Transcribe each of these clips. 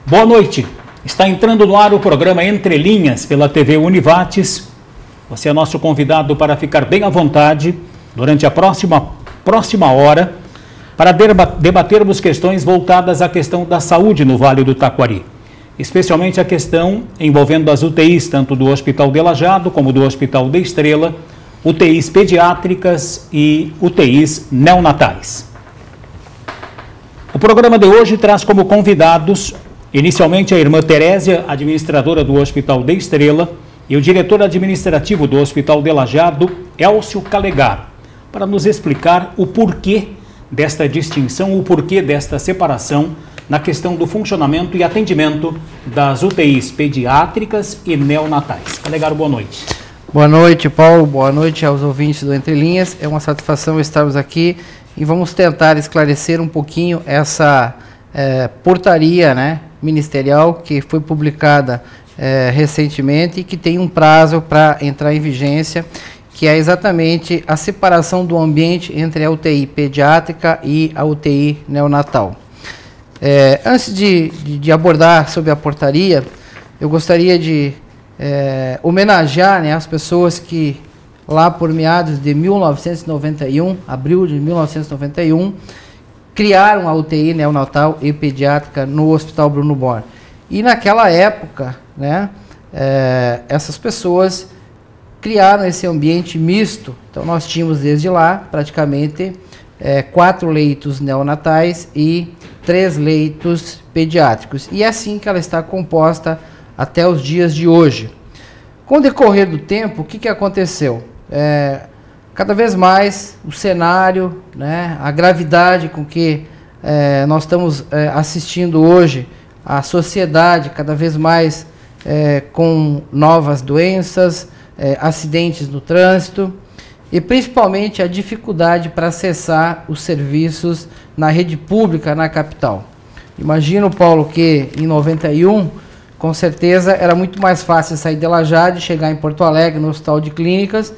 Boa noite. Está entrando no ar o programa Entre Linhas pela TV Univates. Você é nosso convidado para ficar bem à vontade durante a próxima hora para debatermos questões voltadas à questão da saúde no Vale do Taquari. Especialmente a questão envolvendo as UTIs, tanto do Hospital de Lajeado como do Hospital de Estrela, UTIs pediátricas e UTIs neonatais. O programa de hoje traz como convidados, inicialmente a irmã Terésia, administradora do Hospital de Estrela, e o diretor administrativo do Hospital de Lajeado, Elcio Calegar, para nos explicar o porquê desta distinção, o porquê desta separação na questão do funcionamento e atendimento das UTIs pediátricas e neonatais. Calegar, boa noite. Boa noite, Paulo. Boa noite aos ouvintes do Entre Linhas. É uma satisfação estarmos aqui e vamos tentar esclarecer um pouquinho essa portaria, né, ministerial que foi publicada recentemente e que tem um prazo para entrar em vigência, que é exatamente a separação do ambiente entre a UTI pediátrica e a UTI neonatal. Antes de abordar sobre a portaria, eu gostaria de homenagear, né, as pessoas que lá por meados de 1991, abril de 1991, criaram a UTI neonatal e pediátrica no Hospital Bruno Bor. E naquela época, né, essas pessoas criaram esse ambiente misto. Então nós tínhamos desde lá praticamente 4 leitos neonatais e 3 leitos pediátricos. E é assim que ela está composta até os dias de hoje. Com o decorrer do tempo, o que aconteceu? Cada vez mais o cenário, né, a gravidade com que nós estamos assistindo hoje, a sociedade cada vez mais com novas doenças, acidentes no trânsito e principalmente a dificuldade para acessar os serviços na rede pública na capital. Imagino, Paulo, que em 91, com certeza, era muito mais fácil sair de Lajeado e chegar em Porto Alegre, no Hospital de Clínicas,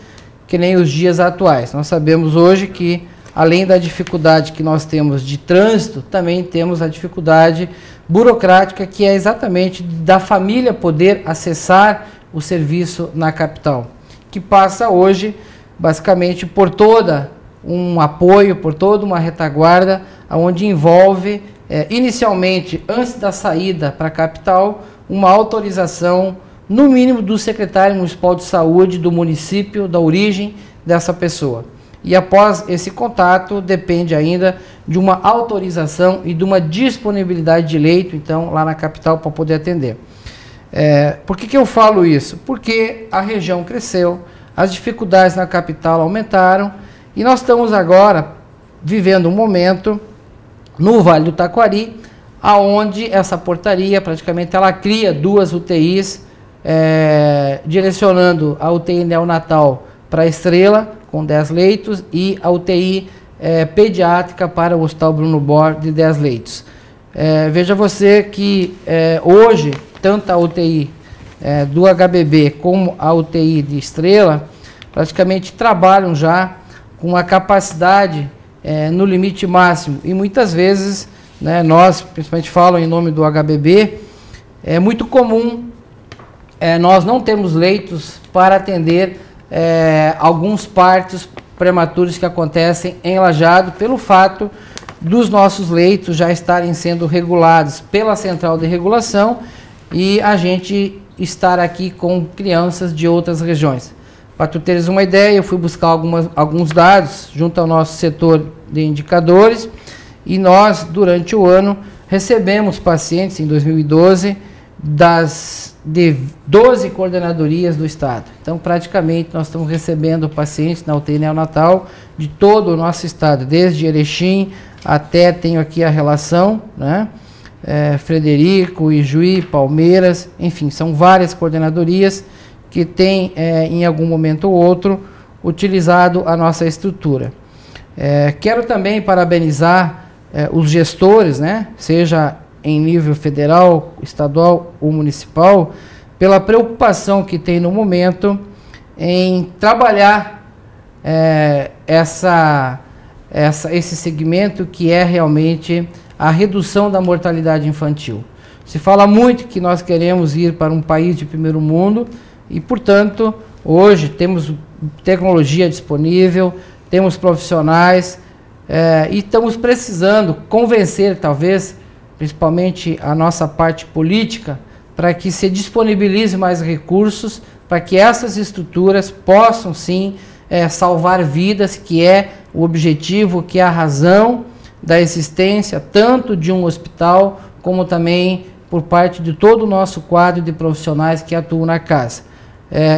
que nem os dias atuais. Nós sabemos hoje que, além da dificuldade que nós temos de trânsito, também temos a dificuldade burocrática, que é exatamente da família poder acessar o serviço na capital, que passa hoje, basicamente, por toda um apoio, por toda uma retaguarda, onde envolve, inicialmente, antes da saída para a capital, uma autorização, no mínimo, do secretário municipal de saúde do município, da origem dessa pessoa. E após esse contato, depende ainda de uma autorização e de uma disponibilidade de leito, então, lá na capital, para poder atender. Por que eu falo isso? Porque a região cresceu, as dificuldades na capital aumentaram e nós estamos agora vivendo um momento no Vale do Taquari, aonde essa portaria praticamente ela cria 2 UTIs, direcionando a UTI neonatal para a Estrela, com 10 leitos, e a UTI pediátrica para o Hospital Bruno Bor, de 10 leitos. Veja você que hoje, tanto a UTI do HBB como a UTI de Estrela, praticamente trabalham já com a capacidade no limite máximo. E muitas vezes, né, nós, principalmente falo em nome do HBB, é muito comum nós não temos leitos para atender alguns partos prematuros que acontecem em Lajeado, pelo fato dos nossos leitos já estarem sendo regulados pela Central de Regulação e a gente estar aqui com crianças de outras regiões. Para tu teres uma ideia, eu fui buscar alguns dados junto ao nosso setor de indicadores e nós, durante o ano, recebemos pacientes em 2012 de 12 coordenadorias do estado. Então, praticamente, nós estamos recebendo pacientes na UTI neonatal de todo o nosso estado, desde Erechim até, tenho aqui a relação, né? Frederico, Ijuí, Palmeiras, enfim, são várias coordenadorias que têm, em algum momento ou outro, utilizado a nossa estrutura. Quero também parabenizar os gestores, né? Seja em nível federal, estadual ou municipal, pela preocupação que tem no momento em trabalhar esse segmento que é realmente a redução da mortalidade infantil. Se fala muito que nós queremos ir para um país de primeiro mundo e, portanto, hoje temos tecnologia disponível, temos profissionais e estamos precisando convencer, talvez, principalmente a nossa parte política, para que se disponibilize mais recursos, para que essas estruturas possam, sim, salvar vidas, que é o objetivo, que é a razão da existência, tanto de um hospital, como também por parte de todo o nosso quadro de profissionais que atuam na casa.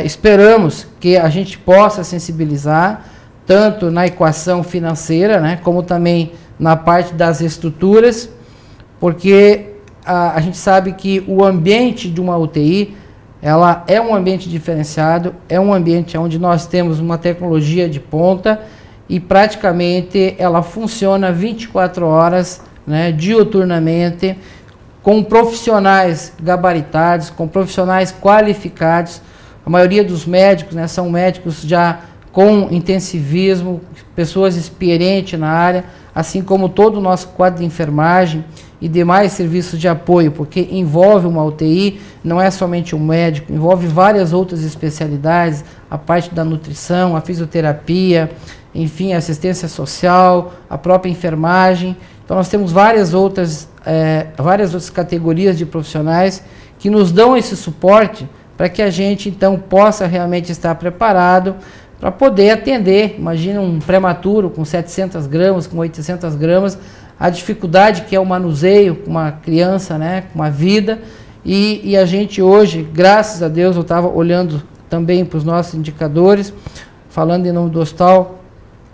Esperamos que a gente possa sensibilizar, tanto na equação financeira, né, como também na parte das estruturas, porque a gente sabe que o ambiente de uma UTI, ela é um ambiente diferenciado, é um ambiente onde nós temos uma tecnologia de ponta e praticamente ela funciona 24 horas, né, diuturnamente, com profissionais gabaritados, com profissionais qualificados. A maioria dos médicos, né, são médicos já com intensivismo, pessoas experientes na área, assim como todo o nosso quadro de enfermagem e demais serviços de apoio, porque envolve uma UTI, não é somente um médico, envolve várias outras especialidades, a parte da nutrição, a fisioterapia, enfim, a assistência social, a própria enfermagem. Então nós temos várias outras categorias de profissionais que nos dão esse suporte para que a gente então possa realmente estar preparado para poder atender. Imagina um prematuro com 700 gramas, com 800 gramas, a dificuldade que é o manuseio com uma criança, né, com uma vida, e a gente hoje, graças a Deus, eu estava olhando também para os nossos indicadores, falando em nome do hospital,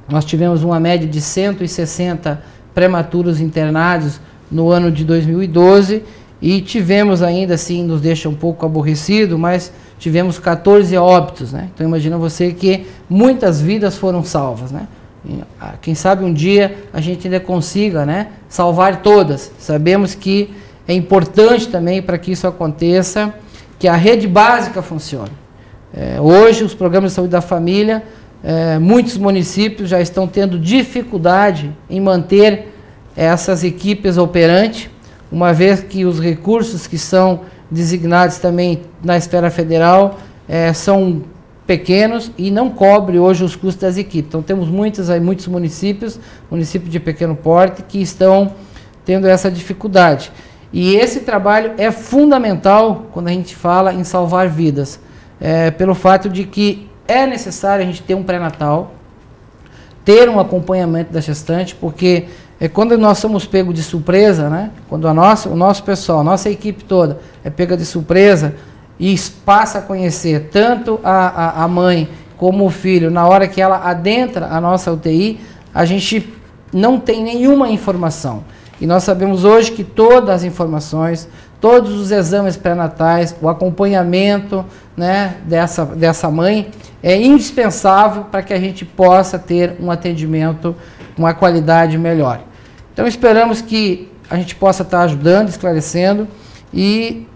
nós tivemos uma média de 160 prematuros internados no ano de 2012, e tivemos ainda, assim, nos deixa um pouco aborrecido, mas tivemos 14 óbitos, né? Então imagina você que muitas vidas foram salvas, né? Quem sabe um dia a gente ainda consiga, né, salvar todas. Sabemos que é importante também para que isso aconteça, que a rede básica funcione. Hoje os programas de saúde da família, muitos municípios já estão tendo dificuldade em manter essas equipes operantes, uma vez que os recursos que são designados também na esfera federal são pequenos e não cobre hoje os custos das equipes. Então temos muitos municípios de pequeno porte, que estão tendo essa dificuldade. E esse trabalho é fundamental quando a gente fala em salvar vidas, pelo fato de que é necessário a gente ter um pré-natal, ter um acompanhamento da gestante, porque quando nós somos pegos de surpresa, né, quando o nosso pessoal, a nossa equipe toda é pega de surpresa e passa a conhecer tanto a mãe como o filho, na hora que ela adentra a nossa UTI, a gente não tem nenhuma informação. E nós sabemos hoje que todas as informações, todos os exames pré-natais, o acompanhamento, né, dessa mãe é indispensável para que a gente possa ter um atendimento com uma qualidade melhor. Então esperamos que a gente possa estar ajudando, esclarecendo, e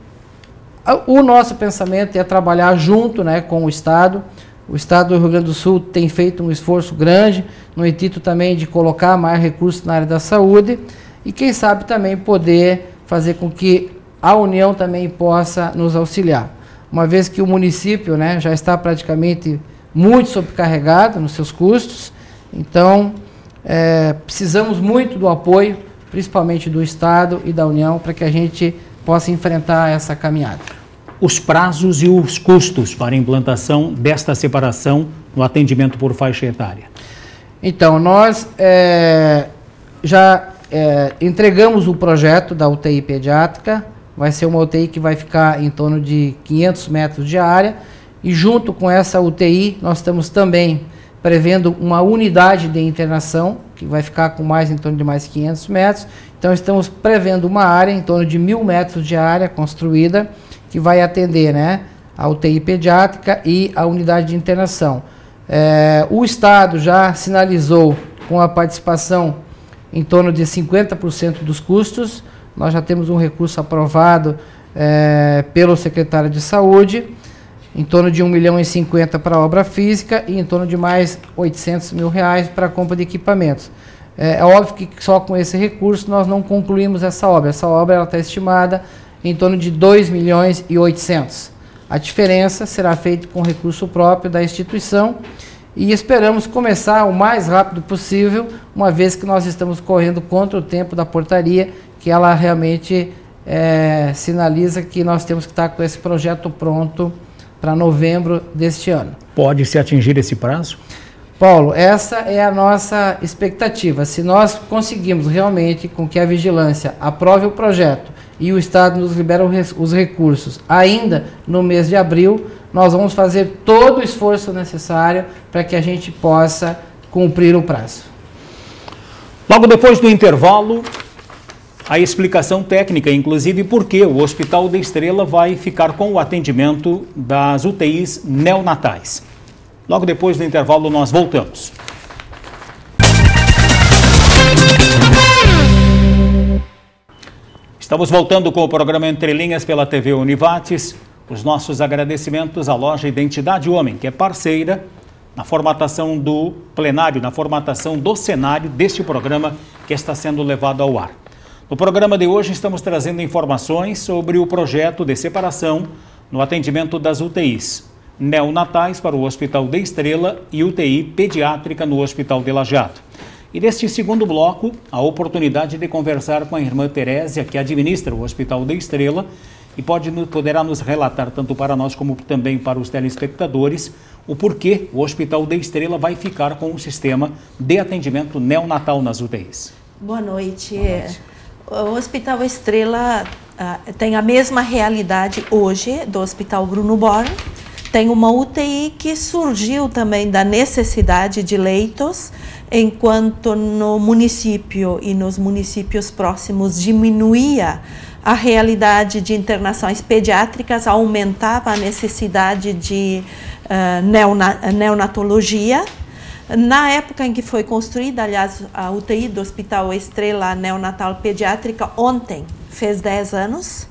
o nosso pensamento é trabalhar junto, né, com o Estado. O Estado do Rio Grande do Sul tem feito um esforço grande no intuito também de colocar mais recursos na área da saúde e quem sabe também poder fazer com que a União também possa nos auxiliar. Uma vez que o município, né, já está praticamente muito sobrecarregado nos seus custos, então precisamos muito do apoio, principalmente do Estado e da União, para que a gente possa enfrentar essa caminhada. Os prazos e os custos para a implantação desta separação no atendimento por faixa etária. Então, nós já entregamos o projeto da UTI pediátrica. Vai ser uma UTI que vai ficar em torno de 500 metros de área, e junto com essa UTI nós estamos também prevendo uma unidade de internação, que vai ficar com em torno de mais 500 metros. Então estamos prevendo uma área em torno de 1.000 metros de área construída, que vai atender, né, a UTI pediátrica e a unidade de internação. O Estado já sinalizou com a participação em torno de 50% dos custos. Nós já temos um recurso aprovado pelo secretário de Saúde, em torno de 1,50 milhão para a obra física e em torno de mais R$800 mil para a compra de equipamentos. É óbvio que só com esse recurso nós não concluímos essa obra. Essa obra está estimada em torno de 2 milhões e 800. A diferença será feita com recurso próprio da instituição e esperamos começar o mais rápido possível, uma vez que nós estamos correndo contra o tempo da portaria, que ela realmente sinaliza que nós temos que estar com esse projeto pronto para novembro deste ano. Pode-se atingir esse prazo? Paulo, essa é a nossa expectativa. Se nós conseguimos realmente com que a vigilância aprove o projeto e o Estado nos libera os recursos ainda no mês de abril, nós vamos fazer todo o esforço necessário para que a gente possa cumprir o prazo. Logo depois do intervalo, a explicação técnica, inclusive por que o Hospital da Estrela vai ficar com o atendimento das UTIs neonatais. Logo depois do intervalo, nós voltamos. Estamos voltando com o programa Entre Linhas pela TV Univates. Os nossos agradecimentos à loja Identidade Homem, que é parceira na formatação do plenário, na formatação do cenário deste programa que está sendo levado ao ar. No programa de hoje, estamos trazendo informações sobre o projeto de separação no atendimento das UTIs neonatais para o Hospital da Estrela e UTI pediátrica no Hospital de Lajeado. E neste segundo bloco, a oportunidade de conversar com a irmã Terésia, que administra o Hospital da Estrela e poderá nos relatar, tanto para nós como também para os telespectadores, o porquê o Hospital da Estrela vai ficar com um sistema de atendimento neonatal nas UTIs. Boa noite. O Hospital Estrela tem a mesma realidade hoje do Hospital Bruno Born. Tem uma UTI que surgiu também da necessidade de leitos, enquanto no município e nos municípios próximos diminuía a realidade de internações pediátricas, aumentava a necessidade de neonatologia. Na época em que foi construída, aliás, a UTI do Hospital Estrela Neonatal Pediátrica, ontem fez 10 anos,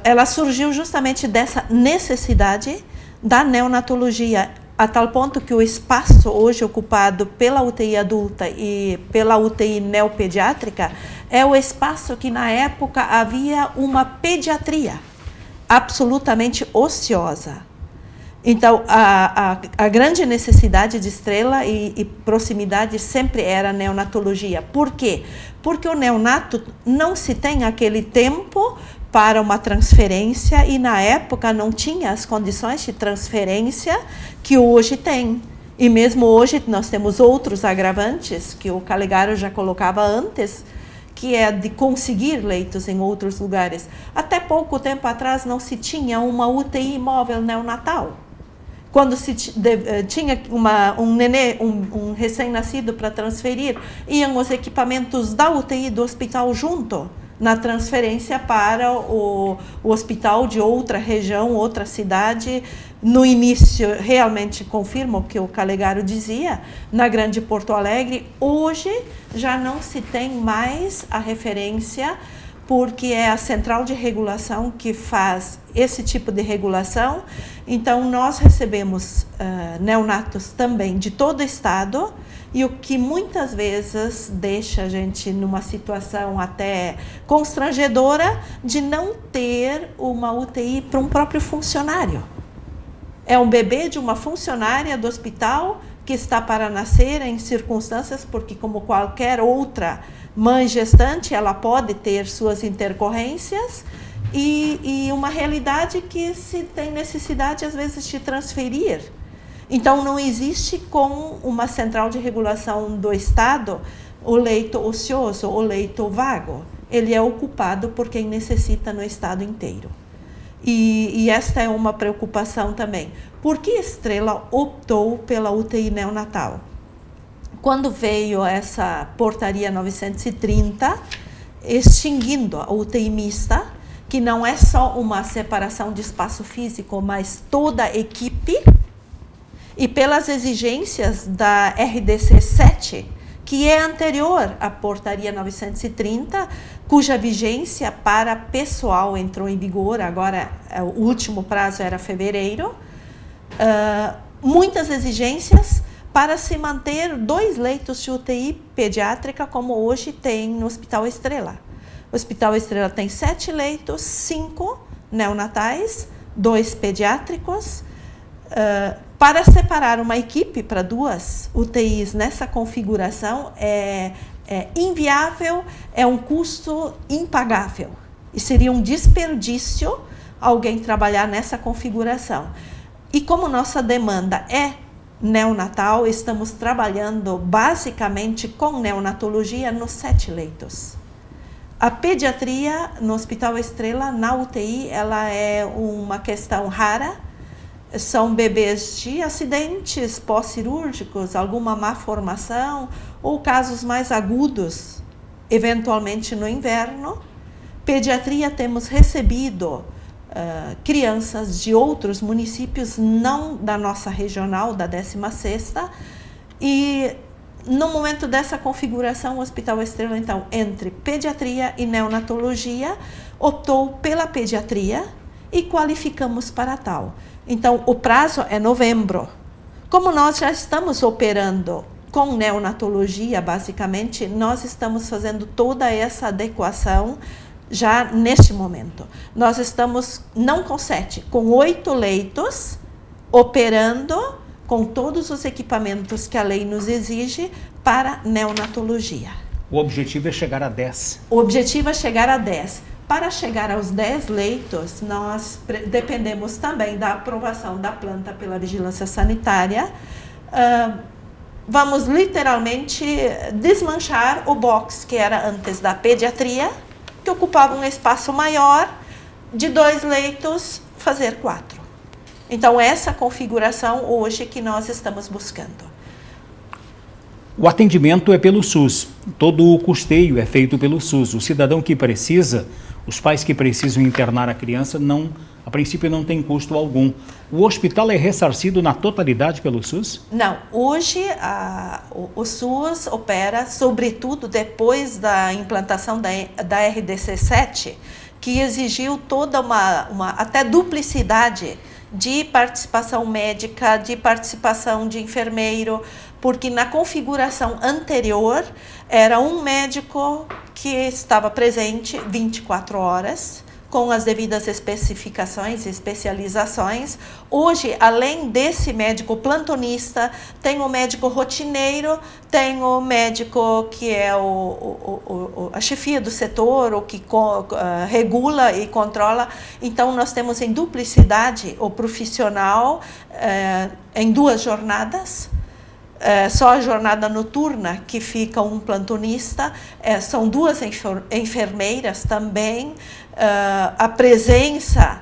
ela surgiu justamente dessa necessidade da neonatologia, a tal ponto que o espaço hoje ocupado pela UTI adulta e pela UTI neopediátrica é o espaço que na época havia uma pediatria absolutamente ociosa. Então, a grande necessidade de Estrela e proximidade sempre era a neonatologia. Por quê? Porque o neonato não se tem aquele tempo para uma transferência e na época não tinha as condições de transferência que hoje tem. E mesmo hoje nós temos outros agravantes que o Calegaro já colocava antes, que é de conseguir leitos em outros lugares. Até pouco tempo atrás não se tinha uma UTI móvel neonatal. Quando se tinha um nenê, um recém-nascido para transferir, iam os equipamentos da UTI do hospital junto na transferência para o hospital de outra região, outra cidade. No início, realmente confirmo o que o Calegaro dizia, na Grande Porto Alegre. Hoje já não se tem mais a referência, porque é a central de regulação que faz esse tipo de regulação. Então, nós recebemos neonatos também de todo o estado, e o que muitas vezes deixa a gente numa situação até constrangedora de não ter uma UTI para um próprio funcionário. É um bebê de uma funcionária do hospital que está para nascer em circunstâncias, porque como qualquer outra mãe gestante, ela pode ter suas intercorrências e uma realidade que se tem necessidade, às vezes, de transferir. Então, não existe com uma central de regulação do Estado o leito ocioso, o leito vago. Ele é ocupado por quem necessita no Estado inteiro. E esta é uma preocupação também. Por que Estrela optou pela UTI neonatal? Quando veio essa portaria 930, extinguindo a UTI mista, que não é só uma separação de espaço físico, mas toda a equipe, e pelas exigências da RDC 7, que é anterior à portaria 930, cuja vigência para pessoal entrou em vigor, agora o último prazo era fevereiro, muitas exigências para se manter 2 leitos de UTI pediátrica, como hoje tem no Hospital Estrela. O Hospital Estrela tem 7 leitos, 5 neonatais, 2 pediátricos. Para separar uma equipe para 2 UTIs nessa configuração é inviável, é um custo impagável. E seria um desperdício alguém trabalhar nessa configuração. E como nossa demanda é neonatal, estamos trabalhando basicamente com neonatologia nos 7 leitos. A pediatria no Hospital Estrela, na UTI, ela é uma questão rara. São bebês de acidentes pós-cirúrgicos, alguma má formação ou casos mais agudos, eventualmente no inverno. Pediatria, temos recebido crianças de outros municípios, não da nossa regional, da 16ª, e no momento dessa configuração, o Hospital Estrela, então, entre pediatria e neonatologia, optou pela pediatria e qualificamos para tal. Então, o prazo é novembro. Como nós já estamos operando com neonatologia, basicamente, nós estamos fazendo toda essa adequação já neste momento. Nós estamos, não com 7, com 8 leitos, operando com todos os equipamentos que a lei nos exige para neonatologia. O objetivo é chegar a 10. O objetivo é chegar a 10. Para chegar aos 10 leitos, nós dependemos também da aprovação da planta pela vigilância sanitária. Vamos literalmente desmanchar o box que era antes da pediatria, que ocupava um espaço maior, de 2 leitos, fazer 4. Então, essa configuração hoje que nós estamos buscando. O atendimento é pelo SUS, todo o custeio é feito pelo SUS. O cidadão que precisa, os pais que precisam internar a criança, a princípio não tem custo algum. O hospital é ressarcido na totalidade pelo SUS? Não, hoje o SUS opera, sobretudo depois da implantação da RDC 7, que exigiu toda uma até duplicidade de participação médica, de participação de enfermeiro, porque na configuração anterior era um médico que estava presente 24 horas, com as devidas especificações e especializações. Hoje, além desse médico plantonista, tem o médico rotineiro, tem o médico que é a chefia do setor, o que regula e controla. Então, nós temos em duplicidade o profissional em 2 jornadas. Só a jornada noturna que fica um plantonista, são 2 enfermeiras também, a presença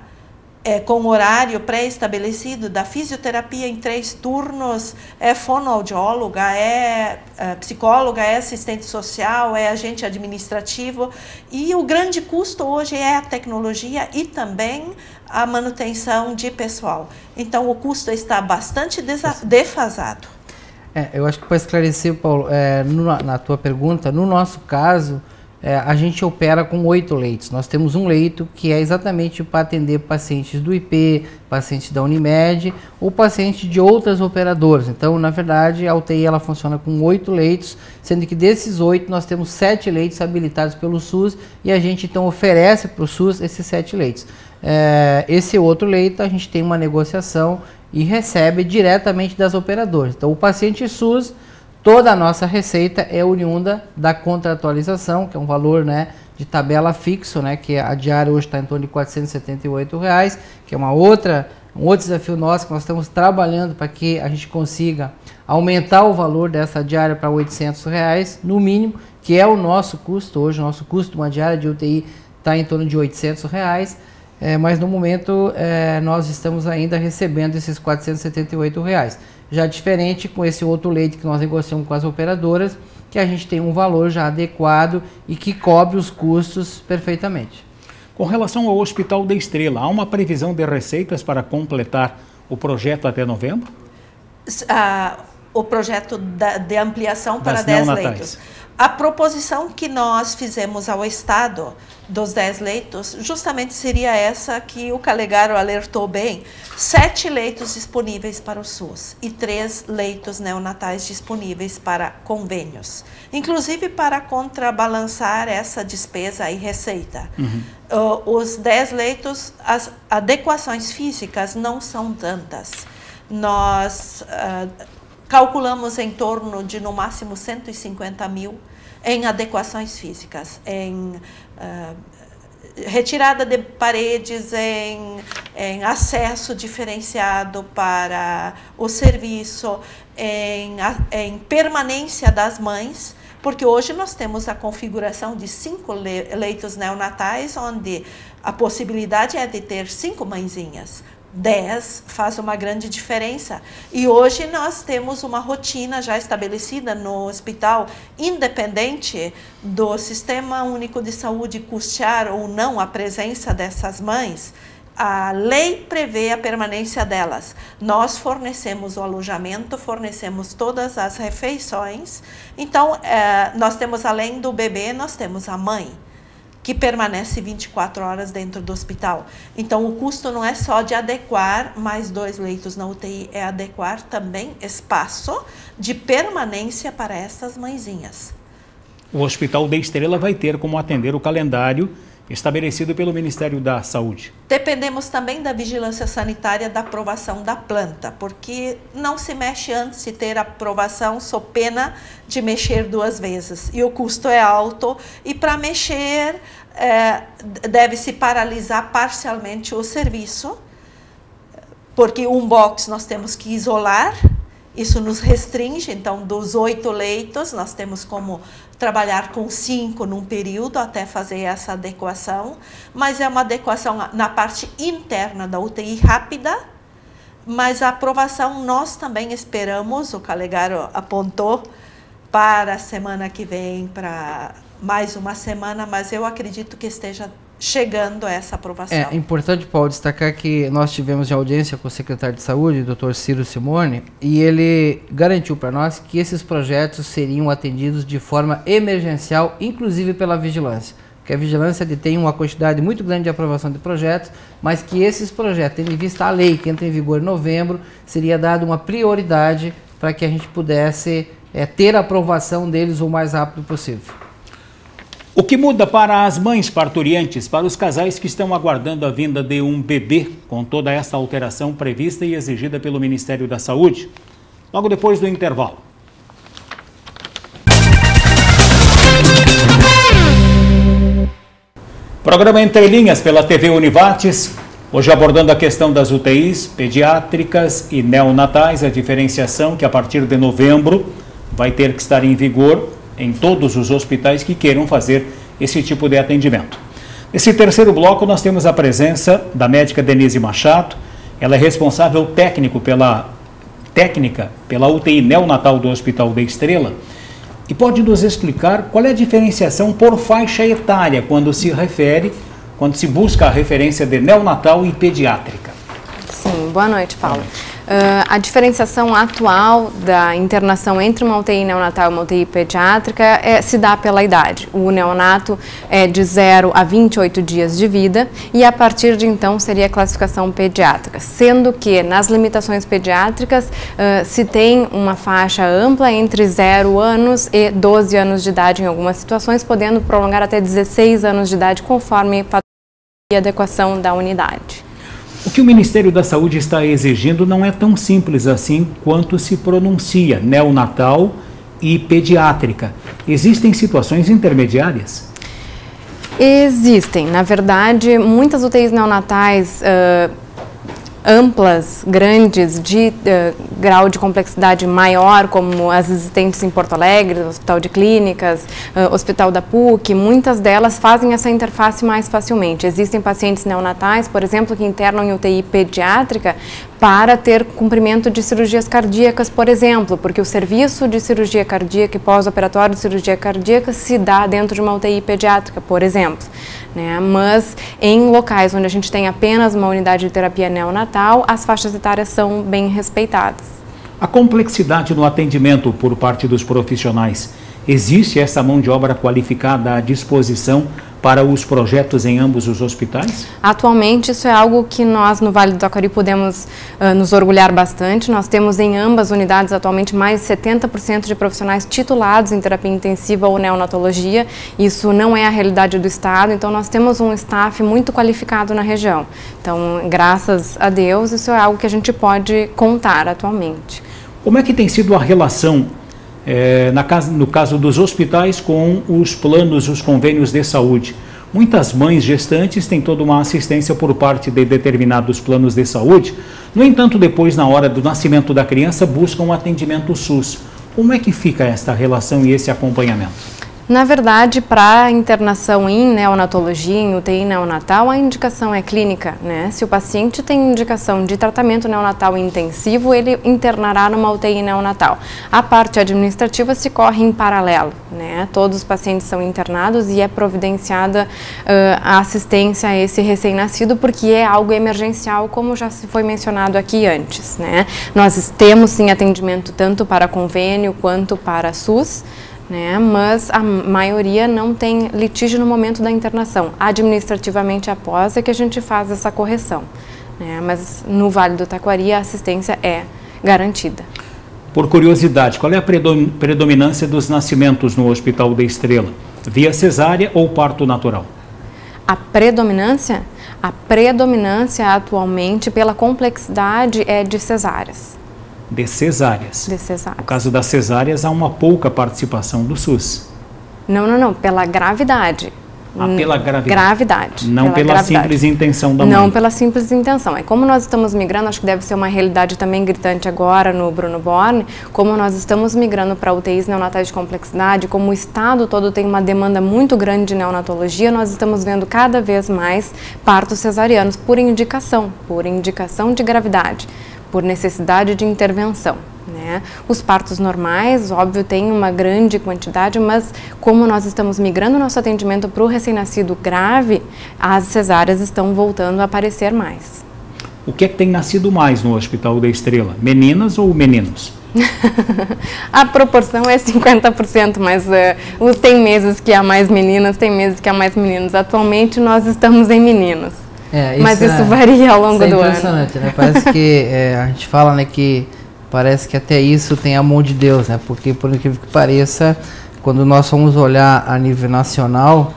com horário pré-estabelecido da fisioterapia em 3 turnos, é fonoaudióloga, é psicóloga, é assistente social, é agente administrativo, e o grande custo hoje é a tecnologia e também a manutenção de pessoal. Então o custo está bastante defasado. Eu acho que para esclarecer, Paulo, na tua pergunta, no nosso caso, a gente opera com 8 leitos. Nós temos um leito que é exatamente para atender pacientes do IP, pacientes da Unimed ou pacientes de outras operadoras. Então, na verdade, a UTI ela funciona com 8 leitos, sendo que desses 8 nós temos 7 leitos habilitados pelo SUS e a gente então oferece para o SUS esses 7 leitos. Esse outro leito a gente tem uma negociação e recebe diretamente das operadoras. Então, o paciente SUS, toda a nossa receita é oriunda da contratualização, que é um valor, né, de tabela fixo, né, que a diária hoje está em torno de R$ 478,00, que é um outro desafio nosso que nós estamos trabalhando para que a gente consiga aumentar o valor dessa diária para R$ 800,00, no mínimo, que é o nosso custo hoje. O nosso custo de uma diária de UTI está em torno de R$ 800,00. Mas no momento nós estamos ainda recebendo esses R$ 478,00. Já diferente com esse outro leito que nós negociamos com as operadoras, que a gente tem um valor já adequado e que cobre os custos perfeitamente. Com relação ao Hospital da Estrela, há uma previsão de receitas para completar o projeto até novembro? o projeto de ampliação para 10 leitos. A proposição que nós fizemos ao Estado dos 10 leitos, justamente seria essa que o Calegaro alertou bem, 7 leitos disponíveis para o SUS e 3 leitos neonatais disponíveis para convênios, inclusive para contrabalançar essa despesa e receita. Os 10 leitos, as adequações físicas não são tantas. Nós calculamos em torno de, no máximo, 150 mil em adequações físicas, em retirada de paredes, em acesso diferenciado para o serviço, em permanência das mães, porque hoje nós temos a configuração de 5 leitos neonatais, onde a possibilidade é de ter 5 mãezinhas. 10 faz uma grande diferença. E hoje nós temos uma rotina já estabelecida no hospital, independente do Sistema Único de Saúde custear ou não a presença dessas mães. A lei prevê a permanência delas. Nós fornecemos o alojamento, fornecemos todas as refeições. Então, nós temos, além do bebê, nós temos a mãe, que permanece 24 horas dentro do hospital. Então, o custo não é só de adequar mais 2 leitos na UTI, é adequar também espaço de permanência para essas mãezinhas. O Hospital da Estrela vai ter como atender o calendário estabelecido pelo Ministério da Saúde. Dependemos também da vigilância sanitária, da aprovação da planta, porque não se mexe antes de ter aprovação, sob pena de mexer 2 vezes. E o custo é alto, e para mexer deve-se paralisar parcialmente o serviço, porque um box nós temos que isolar, isso nos restringe. Então, dos 8 leitos, nós temos como trabalhar com 5 num período até fazer essa adequação, mas é uma adequação na parte interna da UTI rápida, mas a aprovação nós também esperamos, o Calegaro apontou para a semana que vem, para mais uma semana, mas eu acredito que esteja chegando a essa aprovação. É importante, Paulo, destacar que nós tivemos em audiência com o secretário de Saúde, o Dr. Ciro Simone, e ele garantiu para nós que esses projetos seriam atendidos de forma emergencial, inclusive pela vigilância. Porque a vigilância detém uma quantidade muito grande de aprovação de projetos, mas que esses projetos, tendo em vista a lei que entra em vigor em novembro, seria dada uma prioridade para que a gente pudesse ter a aprovação deles o mais rápido possível. O que muda para as mães parturientes, para os casais que estão aguardando a vinda de um bebê, com toda essa alteração prevista e exigida pelo Ministério da Saúde? Logo depois do intervalo. Programa Entre Linhas pela TV Univates, hoje abordando a questão das UTIs pediátricas e neonatais, a diferenciação que a partir de novembro vai ter que estar em vigor em todos os hospitais que queiram fazer esse tipo de atendimento. Nesse terceiro bloco, nós temos a presença da médica Denise Machado. Ela é responsável técnica pela UTI neonatal do Hospital da Estrela, e pode nos explicar qual é a diferenciação por faixa etária quando se busca a referência de neonatal e pediátrica. Sim, boa noite, Paulo. A diferenciação atual da internação entre uma UTI neonatal e uma UTI pediátrica se dá pela idade. O neonato é de 0 a 28 dias de vida e a partir de então seria a classificação pediátrica, sendo que nas limitações pediátricas se tem uma faixa ampla entre 0 anos e 12 anos de idade em algumas situações, podendo prolongar até 16 anos de idade conforme a adequação da unidade. O que o Ministério da Saúde está exigindo não é tão simples assim quanto se pronuncia, neonatal e pediátrica. Existem situações intermediárias? Existem. Na verdade, muitas UTIs neonatais amplas, grandes, de grau de complexidade maior, como as existentes em Porto Alegre, Hospital de Clínicas, Hospital da PUC, muitas delas fazem essa interface mais facilmente. Existem pacientes neonatais, por exemplo, que internam em UTI pediátrica para ter cumprimento de cirurgias cardíacas, por exemplo, porque o serviço de cirurgia cardíaca e pós-operatório de cirurgia cardíaca se dá dentro de uma UTI pediátrica, por exemplo, né? Mas em locais onde a gente tem apenas uma unidade de terapia neonatal, as faixas etárias são bem respeitadas. A complexidade no atendimento por parte dos profissionais. Existe essa mão de obra qualificada à disposição para os projetos em ambos os hospitais? Atualmente, isso é algo que nós no Vale do Taquari podemos nos orgulhar bastante. Nós temos em ambas unidades atualmente mais de 70% de profissionais titulados em terapia intensiva ou neonatologia. Isso não é a realidade do estado, então nós temos um staff muito qualificado na região. Então, graças a Deus, isso é algo que a gente pode contar atualmente. Como é que tem sido a relação no caso dos hospitais com os planos, os convênios de saúde? Muitas mães gestantes têm toda uma assistência por parte de determinados planos de saúde. No entanto, depois, na hora do nascimento da criança, buscam um atendimento SUS. Como é que fica esta relação e esse acompanhamento? Na verdade, para internação em neonatologia, em UTI neonatal, a indicação é clínica, né? Se o paciente tem indicação de tratamento neonatal intensivo, ele internará numa UTI neonatal. A parte administrativa se corre em paralelo, né? Todos os pacientes são internados e é providenciada a assistência a esse recém-nascido, porque é algo emergencial, como já se foi mencionado aqui antes, né? Nós temos sim atendimento tanto para convênio quanto para SUS, né, mas a maioria não tem litígio no momento da internação. Administrativamente, após é que a gente faz essa correção, né, mas no Vale do Taquari a assistência é garantida. Por curiosidade, qual é a predominância dos nascimentos no Hospital da Estrela? Via cesárea ou parto natural? A predominância? A predominância atualmente, pela complexidade, é de cesáreas. De cesáreas. De cesáreas. No caso das cesáreas, há uma pouca participação do SUS. Não, pela gravidade. Pela gravidade. Gravidade. Não pela gravidade. Simples intenção da mãe. Não pela simples intenção. É como nós estamos migrando, acho que deve ser uma realidade também gritante agora no Bruno Borne, como nós estamos migrando para UTIs neonatais de complexidade, como o estado todo tem uma demanda muito grande de neonatologia, nós estamos vendo cada vez mais partos cesarianos por indicação de gravidade, por necessidade de intervenção, né? Os partos normais, óbvio, tem uma grande quantidade, mas como nós estamos migrando nosso atendimento para o recém-nascido grave, as cesáreas estão voltando a aparecer mais. O que é que tem nascido mais no Hospital da Estrela? Meninas ou meninos? A proporção é 50%, mas tem meses que há mais meninas, tem meses que há mais meninos. Atualmente nós estamos em meninos. Mas isso varia ao longo do ano. É impressionante, né? Parece que a gente fala, né, que parece que até isso tem a mão de Deus, né? Porque, por incrível que pareça, quando nós vamos olhar a nível nacional,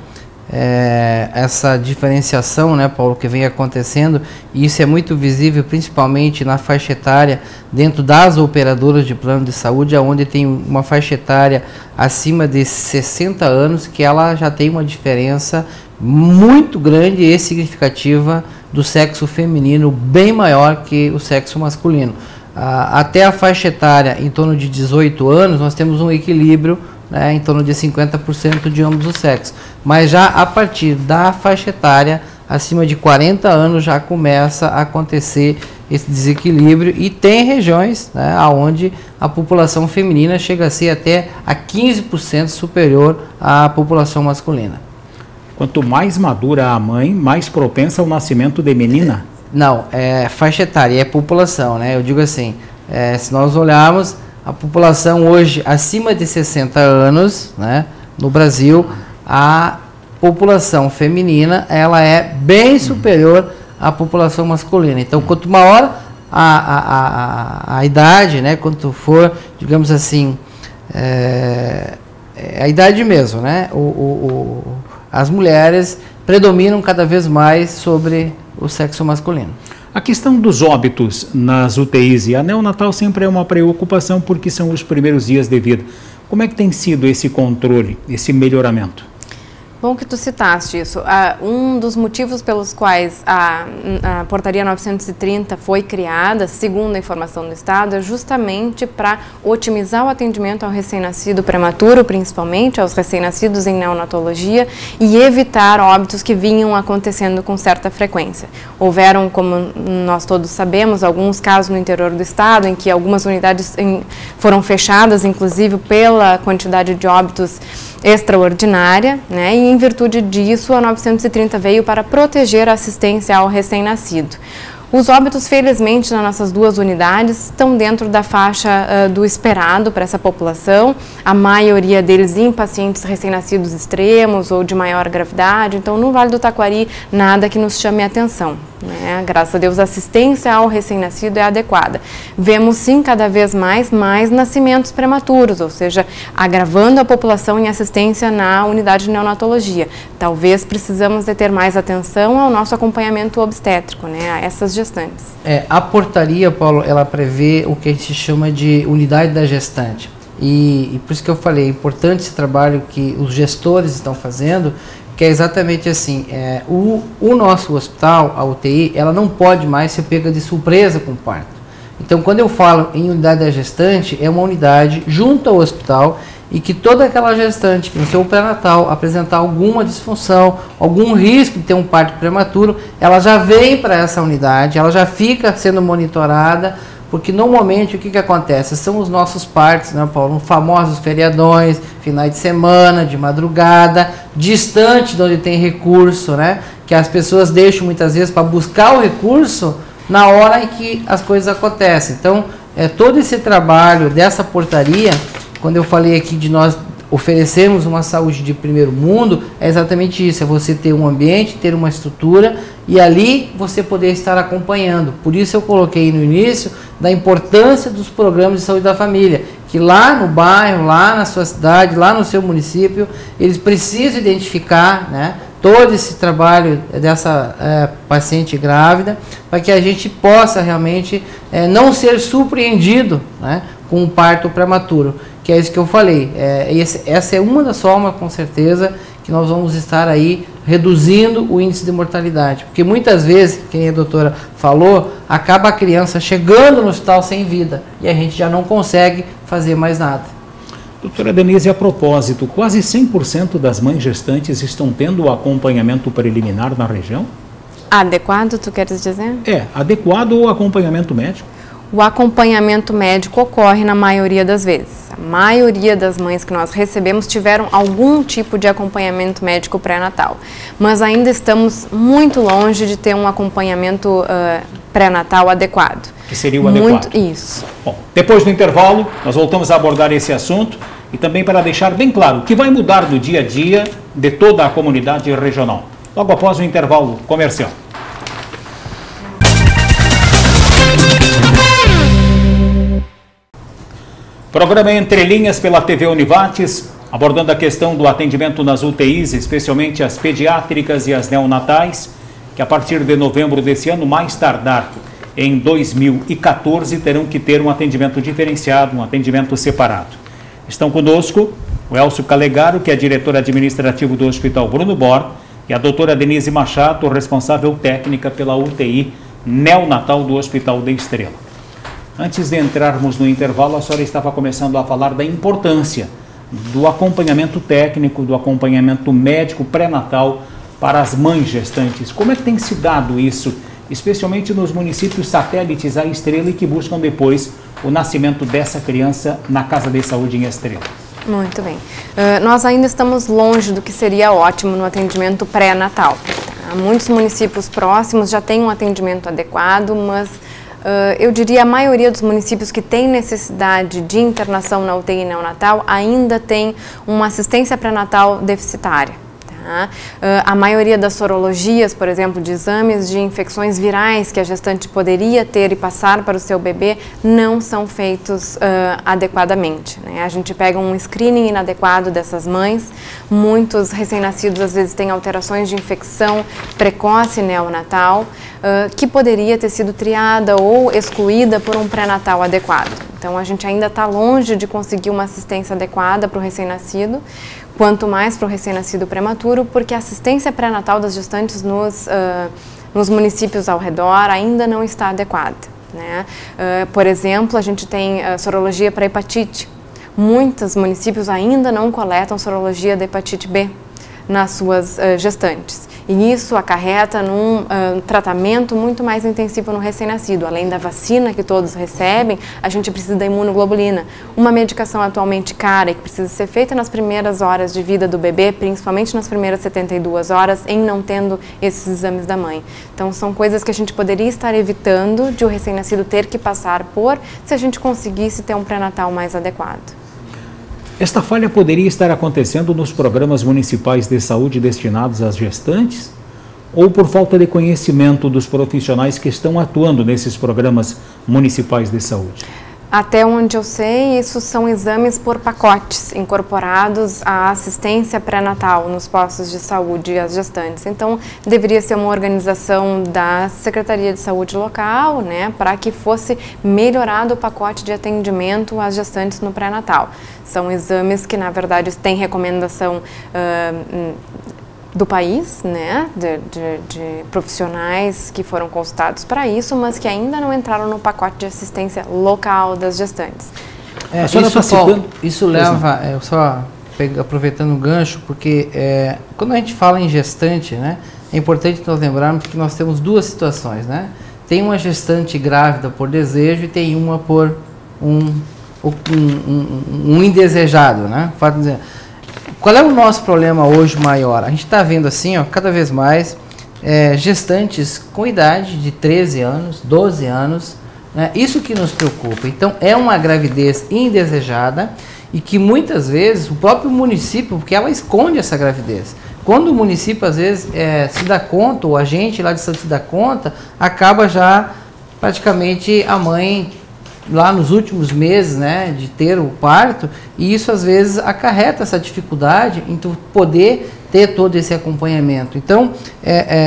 essa diferenciação, né, Paulo, que vem acontecendo, e isso é muito visível principalmente na faixa etária, dentro das operadoras de plano de saúde, onde tem uma faixa etária acima de 60 anos, que ela já tem uma diferença muito grande e significativa do sexo feminino, bem maior que o sexo masculino. Até a faixa etária em torno de 18 anos, nós temos um equilíbrio, né, em torno de 50% de ambos os sexos. Mas já a partir da faixa etária, acima de 40 anos, já começa a acontecer esse desequilíbrio, e tem regiões, né, onde a população feminina chega a ser até a 15% superior à população masculina. Quanto mais madura a mãe, mais propensa ao nascimento de menina? Não, é faixa etária, é população, né? Eu digo assim, se nós olharmos a população hoje acima de 60 anos, né, no Brasil, a população feminina, ela é bem superior à população masculina. Então, quanto maior a idade, né, quanto for, digamos assim, a idade mesmo, né, as mulheres predominam cada vez mais sobre o sexo masculino. A questão dos óbitos nas UTIs e a neonatal sempre é uma preocupação, porque são os primeiros dias de vida. Como é que tem sido esse controle, esse melhoramento? Bom que tu citaste isso. Um dos motivos pelos quais a Portaria 930 foi criada, segundo a informação do Estado, é justamente para otimizar o atendimento ao recém-nascido prematuro, principalmente aos recém-nascidos em neonatologia, e evitar óbitos que vinham acontecendo com certa frequência. Houveram, como nós todos sabemos, alguns casos no interior do Estado em que algumas unidades foram fechadas, inclusive pela quantidade de óbitos extraordinária, né? E em virtude disso a 930 veio para proteger a assistência ao recém-nascido. Os óbitos, felizmente, nas nossas 2 unidades estão dentro da faixa do esperado para essa população, a maioria deles em pacientes recém-nascidos extremos ou de maior gravidade. Então, no Vale do Taquari, nada que nos chame a atenção, né? Graças a Deus, a assistência ao recém-nascido é adequada. Vemos, sim, cada vez mais nascimentos prematuros, ou seja, agravando a população em assistência na unidade de neonatologia. Talvez precisamos de ter mais atenção ao nosso acompanhamento obstétrico, né, a essas gestantes. A portaria, Paulo, ela prevê o que a gente chama de unidade da gestante. E por isso que eu falei, é importante esse trabalho que os gestores estão fazendo, que é exatamente assim, o nosso hospital, a UTI, ela não pode mais ser pega de surpresa com o parto. Então, quando eu falo em unidade da gestante, é uma unidade junto ao hospital e que toda aquela gestante que no seu pré-natal apresentar alguma disfunção, algum risco de ter um parto prematuro, ela já vem para essa unidade, ela já fica sendo monitorada, porque normalmente o que acontece? São os nossos partos, né, Paulo? Famosos feriadões, finais de semana, de madrugada, distante de onde tem recurso, né? Que as pessoas deixam muitas vezes para buscar o recurso na hora em que as coisas acontecem. Então, todo esse trabalho dessa portaria, quando eu falei aqui de nós oferecermos uma saúde de primeiro mundo, é exatamente isso, é você ter um ambiente, ter uma estrutura e ali você poder estar acompanhando. Por isso eu coloquei no início da importância dos programas de saúde da família, que lá no bairro, lá na sua cidade, lá no seu município, eles precisam identificar, né, todo esse trabalho dessa paciente grávida, para que a gente possa realmente não ser surpreendido, né, com um parto prematuro, que é isso que eu falei. Essa é uma das formas, com certeza, que nós vamos estar aí reduzindo o índice de mortalidade, porque muitas vezes, quem a doutora falou, acaba a criança chegando no hospital sem vida, e a gente já não consegue fazer mais nada. Doutora Denise, a propósito, quase 100% das mães gestantes estão tendo o acompanhamento preliminar na região? Adequado, tu queres dizer? Adequado ao acompanhamento médico. O acompanhamento médico ocorre na maioria das vezes. A maioria das mães que nós recebemos tiveram algum tipo de acompanhamento médico pré-natal. Mas ainda estamos muito longe de ter um acompanhamento pré-natal adequado. Que seria o adequado. Isso. Bom, depois do intervalo, nós voltamos a abordar esse assunto e também para deixar bem claro o que vai mudar no dia a dia de toda a comunidade regional. Logo após o intervalo comercial. Programa Entre Linhas pela TV Univates, abordando a questão do atendimento nas UTIs, especialmente as pediátricas e as neonatais, que a partir de novembro desse ano, mais tardar em 2014, terão que ter um atendimento diferenciado, um atendimento separado. Estão conosco o Elcio Calegaro, que é diretor administrativo do Hospital Bruno Bor, e a doutora Denise Machado, responsável técnica pela UTI neonatal do Hospital da Estrela. Antes de entrarmos no intervalo, a senhora estava começando a falar da importância do acompanhamento técnico, do acompanhamento médico pré-natal para as mães gestantes. Como é que tem se dado isso, especialmente nos municípios satélites à Estrela e que buscam depois o nascimento dessa criança na Casa de Saúde em Estrela? Muito bem. Nós ainda estamos longe do que seria ótimo no atendimento pré-natal. Muitos municípios próximos já têm um atendimento adequado, mas eu diria a maioria dos municípios que têm necessidade de internação na UTI neonatal ainda tem uma assistência pré-natal deficitária. A maioria das sorologias, por exemplo, de exames de infecções virais que a gestante poderia ter e passar para o seu bebê, não são feitos adequadamente, né? A gente pega um screening inadequado dessas mães, muitos recém-nascidos às vezes têm alterações de infecção precoce neonatal, que poderia ter sido triada ou excluída por um pré-natal adequado. Então a gente ainda está longe de conseguir uma assistência adequada para o recém-nascido, quanto mais para o recém-nascido prematuro, porque a assistência pré-natal das gestantes nos municípios ao redor ainda não está adequada, né? Por exemplo, a gente tem sorologia para hepatite. Muitos municípios ainda não coletam sorologia da hepatite B nas suas gestantes. E isso acarreta num tratamento muito mais intensivo no recém-nascido. Além da vacina que todos recebem, a gente precisa da imunoglobulina. Uma medicação atualmente cara e que precisa ser feita nas primeiras horas de vida do bebê, principalmente nas primeiras 72 horas, em não tendo esses exames da mãe. Então, são coisas que a gente poderia estar evitando de o recém-nascido ter que passar por, se a gente conseguisse ter um pré-natal mais adequado. Esta falha poderia estar acontecendo nos programas municipais de saúde destinados às gestantes? Ou por falta de conhecimento dos profissionais que estão atuando nesses programas municipais de saúde? Até onde eu sei, isso são exames por pacotes incorporados à assistência pré-natal nos postos de saúde às gestantes. Então, deveria ser uma organização da Secretaria de Saúde local, né, para que fosse melhorado o pacote de atendimento às gestantes no pré-natal. São exames que, na verdade, têm recomendação do país, né, de profissionais que foram consultados para isso, mas que ainda não entraram no pacote de assistência local das gestantes. Isso leva, só aproveitando o gancho, porque quando a gente fala em gestante, né, é importante nós lembrarmos que nós temos duas situações, né? Tem uma gestante grávida por desejo e tem uma por um indesejado, né? Qual é o nosso problema hoje maior? A gente está vendo assim, ó, cada vez mais gestantes com idade de 13 anos, 12 anos, né? Isso que nos preocupa. Então, é uma gravidez indesejada e que muitas vezes o próprio município, porque ela esconde essa gravidez. Quando o município, às vezes, se dá conta, ou a gente lá de Santos se dá conta, acaba já praticamente a mãe lá nos últimos meses, né, de ter o parto, e isso às vezes acarreta essa dificuldade em tu poder ter todo esse acompanhamento. Então,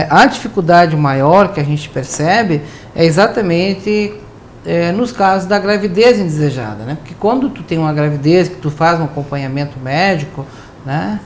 a dificuldade maior que a gente percebe é exatamente nos casos da gravidez indesejada, né? Porque quando tu tem uma gravidez, que tu faz um acompanhamento médico, né,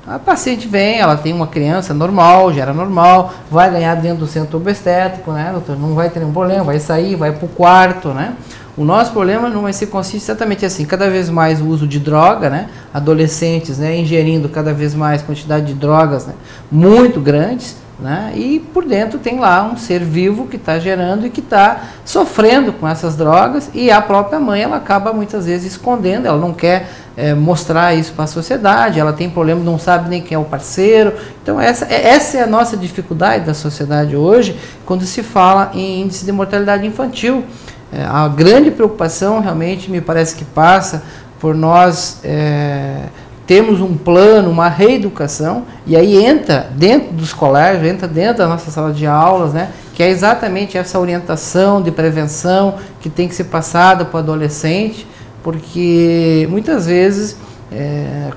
a paciente vem, ela tem uma criança normal, gera normal, vai ganhar dentro do centro obstétrico, né, doutor? Não vai ter nenhum problema, vai sair, vai para o quarto, né? O nosso problema não vai ser consiste exatamente assim, cada vez mais o uso de droga, né? Adolescentes, né, ingerindo cada vez mais quantidade de drogas, né, muito grandes, né? E por dentro tem lá um ser vivo que está gerando e que está sofrendo com essas drogas, e a própria mãe ela acaba muitas vezes escondendo, ela não quer mostrar isso para a sociedade, ela tem problema, não sabe nem quem é o parceiro. Então essa é a nossa dificuldade da sociedade hoje, quando se fala em índice de mortalidade infantil. A grande preocupação realmente me parece que passa por nós temos um plano, uma reeducação, e aí entra dentro dos colégios, entra dentro da nossa sala de aulas, né, que é exatamente essa orientação de prevenção que tem que ser passada para o adolescente, porque muitas vezes,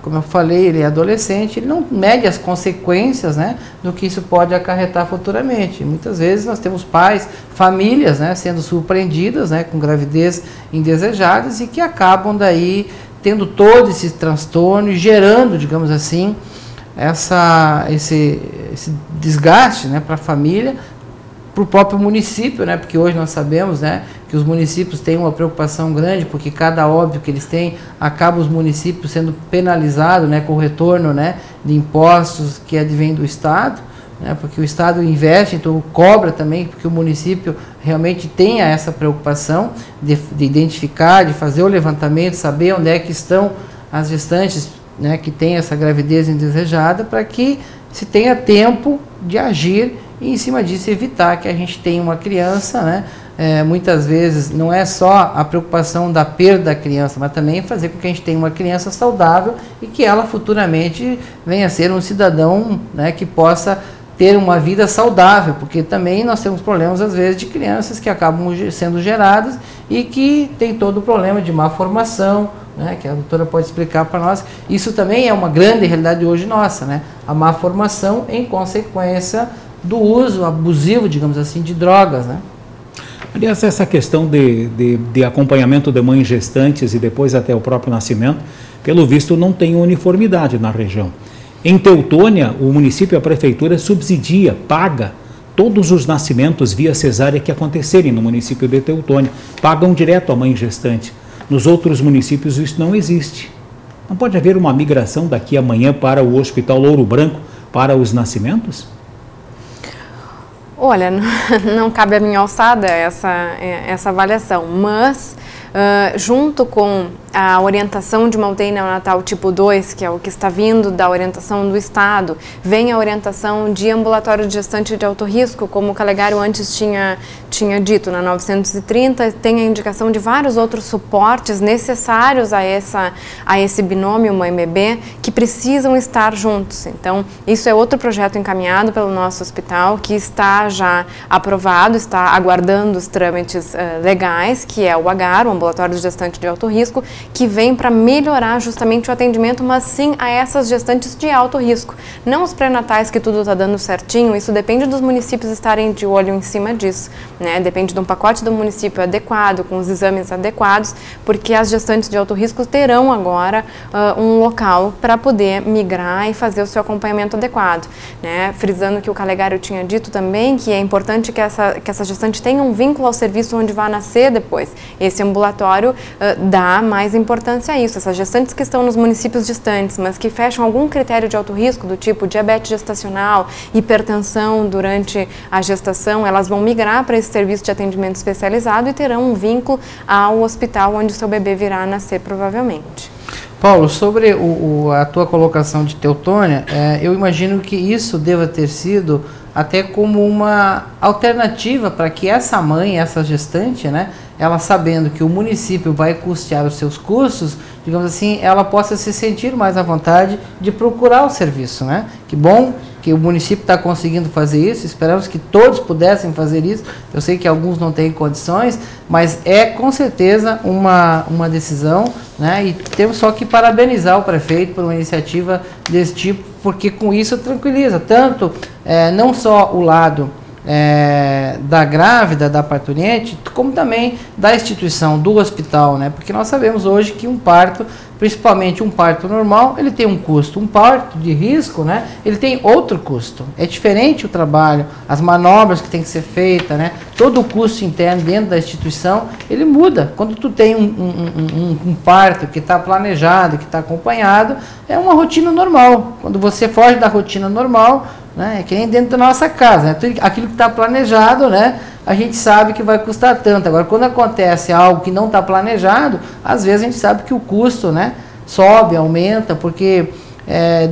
como eu falei, ele é adolescente, ele não mede as consequências, né, do que isso pode acarretar futuramente. Muitas vezes nós temos pais, famílias, né, sendo surpreendidas, né, com gravidez indesejadas e que acabam daí tendo todo esse transtorno e gerando, digamos assim, esse desgaste, né, para a família, para o próprio município, né, porque hoje nós sabemos, né, que os municípios têm uma preocupação grande, porque cada óbito que eles têm, acaba os municípios sendo penalizados, né, com o retorno, né, de impostos que advém do Estado, né, porque o Estado investe, então cobra também, porque o município realmente tenha essa preocupação de identificar, de fazer o levantamento, saber onde é que estão as gestantes, né, que têm essa gravidez indesejada, para que se tenha tempo de agir e, em cima disso, evitar que a gente tenha uma criança, né, muitas vezes não é só a preocupação da perda da criança, mas também fazer com que a gente tenha uma criança saudável e que ela futuramente venha a ser um cidadão, né, que possa ter uma vida saudável, porque também nós temos problemas às vezes de crianças que acabam sendo geradas e que tem todo o problema de má formação, né, que a doutora pode explicar para nós. Isso também é uma grande realidade hoje nossa, né, a má formação em consequência do uso abusivo, digamos assim, de drogas, né. Aliás, essa questão de acompanhamento de mães gestantes e depois até o próprio nascimento, pelo visto não tem uniformidade na região. Em Teutônia, o município e a prefeitura subsidia, paga todos os nascimentos via cesárea que acontecerem no município de Teutônia. Pagam direto à mãe gestante. Nos outros municípios isso não existe. Não pode haver uma migração daqui amanhã para o Hospital Ouro Branco para os nascimentos? Olha, não cabe à minha alçada essa avaliação, mas junto com a orientação de uma UTI neonatal tipo 2, que é o que está vindo da orientação do Estado, vem a orientação de ambulatório de gestante de alto risco, como o Calegari antes tinha dito, na 930, tem a indicação de vários outros suportes necessários a esse binômio mãe-bebê, que precisam estar juntos. Então, isso é outro projeto encaminhado pelo nosso hospital, que está já aprovado, está aguardando os trâmites legais, que é o AGAR, o ambulatório de gestante de alto risco, que vem para melhorar justamente o atendimento, mas sim a essas gestantes de alto risco. Não os pré-natais que tudo está dando certinho, isso depende dos municípios estarem de olho em cima disso, né? Depende de um pacote do município adequado, com os exames adequados, porque as gestantes de alto risco terão agora um local para poder migrar e fazer o seu acompanhamento adequado, né? Frisando que o Calegari tinha dito também que é importante que essa gestante tenha um vínculo ao serviço onde vai nascer depois. Esse ambulatório dá mais importância a isso. Essas gestantes que estão nos municípios distantes, mas que fecham algum critério de alto risco, do tipo diabetes gestacional, hipertensão durante a gestação, elas vão migrar para esse serviço de atendimento especializado e terão um vínculo ao hospital onde o seu bebê virá a nascer, provavelmente. Paulo, sobre a tua colocação de Teutônia, eu imagino que isso deva ter sido até como uma alternativa para que essa mãe, essa gestante, né, ela sabendo que o município vai custear os seus custos, digamos assim, ela possa se sentir mais à vontade de procurar o serviço, né? Que bom que o município está conseguindo fazer isso, esperamos que todos pudessem fazer isso, eu sei que alguns não têm condições, mas é com certeza uma decisão, né? E temos só que parabenizar o prefeito por uma iniciativa desse tipo, porque com isso tranquiliza tanto não só o lado da grávida, da parturiente, como também da instituição, do hospital, né? Porque nós sabemos hoje que um parto, principalmente um parto normal, ele tem um custo. Um parto de risco, né? Ele tem outro custo. É diferente o trabalho, as manobras que tem que ser feitas, né? Todo o custo interno dentro da instituição, ele muda. Quando tu tem um parto que está planejado, que está acompanhado, é uma rotina normal. Quando você foge da rotina normal, né, é que nem dentro da nossa casa, né? Aquilo que está planejado, né, a gente sabe que vai custar tanto. Agora, quando acontece algo que não está planejado, às vezes a gente sabe que o custo, né, sobe, aumenta, porque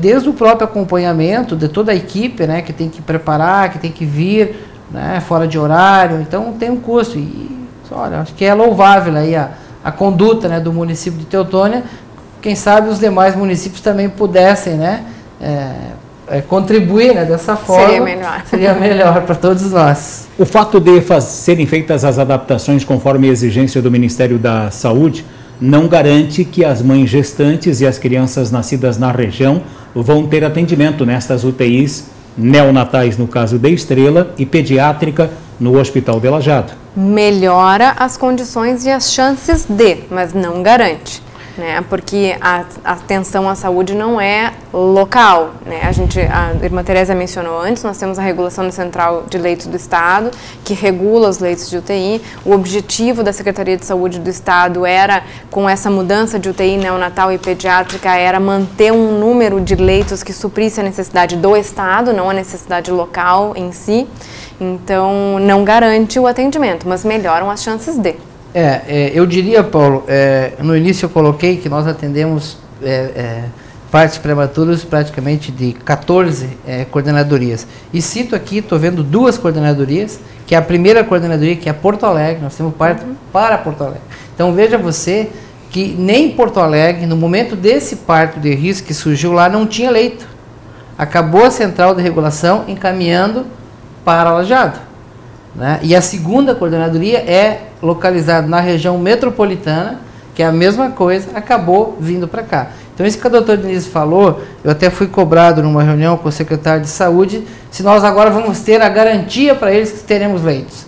desde o próprio acompanhamento de toda a equipe, né, que tem que preparar, que tem que vir, né, fora de horário, então tem um custo. E olha, acho que é louvável aí a conduta, né, do município de Teutônia. Quem sabe os demais municípios também pudessem, né, contribuir, né, dessa forma, seria melhor para todos nós. O fato de serem feitas as adaptações conforme a exigência do Ministério da Saúde não garante que as mães gestantes e as crianças nascidas na região vão ter atendimento nestas UTIs neonatais, no caso de Estrela, e pediátrica no Hospital de Lajeado. Melhora as condições e as chances mas não garante. Né, porque a atenção à saúde não é local, né? A irmã Teresa mencionou antes, nós temos a regulação central de leitos do Estado, que regula os leitos de UTI. O objetivo da Secretaria de Saúde do Estado era, com essa mudança de UTI neonatal e pediátrica, era manter um número de leitos que suprisse a necessidade do Estado, não a necessidade local em si. Então, não garante o atendimento, mas melhoram as chances de. Eu diria, Paulo, no início eu coloquei que nós atendemos partos prematuros praticamente de 14 coordenadorias. E cito aqui, estou vendo 2 coordenadorias, que é a primeira coordenadoria, que é Porto Alegre, nós temos parto para Porto Alegre. Então veja você que nem Porto Alegre, no momento desse parto de risco que surgiu lá, não tinha leito. Acabou a central de regulação encaminhando para Lajeado. Né? E a segunda coordenadoria é localizada na região metropolitana, que é a mesma coisa, acabou vindo para cá. Então, isso que a doutora Denise falou, eu até fui cobrado numa reunião com o secretário de saúde, se nós agora vamos ter a garantia para eles que teremos leitos.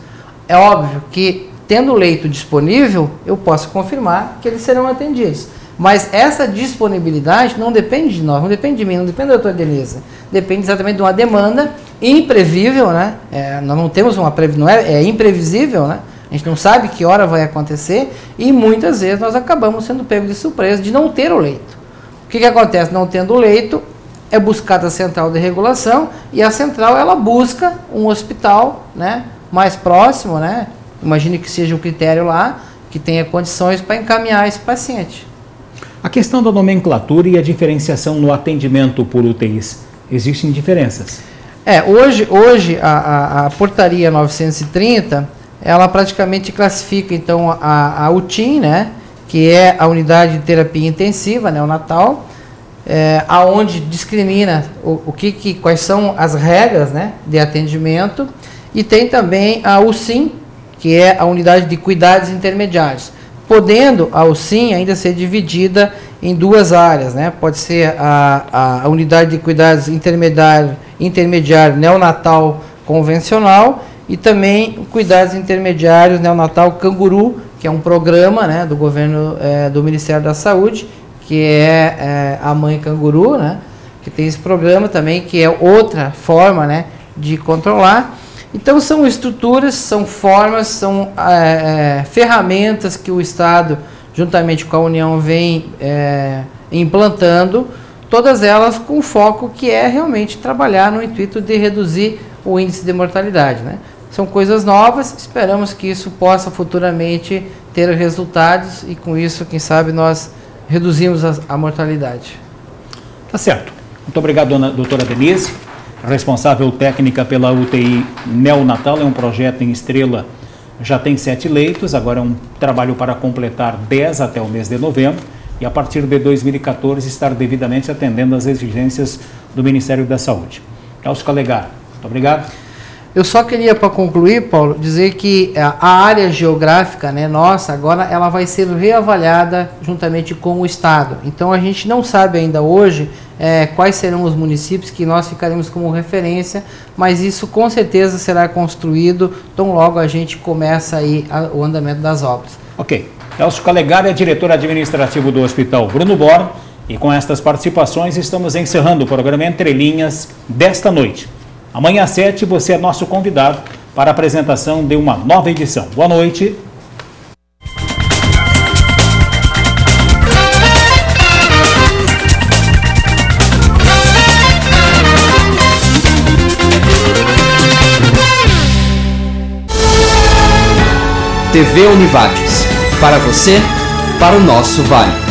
É óbvio que, tendo leito disponível, eu posso confirmar que eles serão atendidos. Mas essa disponibilidade não depende de nós, não depende de mim, não depende da doutora Denise. Depende exatamente de uma demanda imprevível, né? Nós não temos uma previsão, é imprevisível, né? A gente não sabe que hora vai acontecer e muitas vezes nós acabamos sendo pegos de surpresa de não ter o leito. O que acontece? Não tendo o leito, é buscada a central de regulação e a central ela busca um hospital, né, mais próximo, né, imagine que seja o critério lá, que tenha condições para encaminhar esse paciente. A questão da nomenclatura e a diferenciação no atendimento por UTIs, existem diferenças? Hoje a portaria 930, ela praticamente classifica então a UTIN, né, que é a unidade de terapia intensiva neonatal, aonde discrimina quais são as regras, né, de atendimento, e tem também a UCIN, que é a unidade de cuidados intermediários, podendo a UCIN ainda ser dividida em duas áreas, né? Pode ser a unidade de cuidados intermediário neonatal convencional e também cuidados intermediários neonatal canguru, que é um programa, né, do governo do Ministério da Saúde, que é a mãe canguru, né, que tem esse programa também, que é outra forma, né, de controlar. Então são estruturas, são formas, são ferramentas que o Estado, juntamente com a União, vem implantando, todas elas com foco que é realmente trabalhar no intuito de reduzir o índice de mortalidade, né? São coisas novas, esperamos que isso possa futuramente ter resultados e com isso, quem sabe, nós reduzimos a mortalidade. Tá certo. Muito obrigado, doutora Denise, responsável técnica pela UTI neonatal. É um projeto em Estrela, já tem 7 leitos, agora é um trabalho para completar 10 até o mês de novembro e a partir de 2014 estar devidamente atendendo às exigências do Ministério da Saúde. Elcio Calegari, muito obrigado. Eu só queria, para concluir, Paulo, dizer que a área geográfica, né, nossa, agora ela vai ser reavaliada juntamente com o Estado. Então a gente não sabe ainda hoje quais serão os municípios que nós ficaremos como referência, mas isso com certeza será construído tão logo a gente começa aí o andamento das obras. Ok. Elcio Calegari é diretor administrativo do Hospital Bruno Born e com estas participações estamos encerrando o programa Entre Linhas desta noite. Amanhã às 7 você é nosso convidado para a apresentação de uma nova edição. Boa noite. TV Univates. Para você, para o nosso Vale.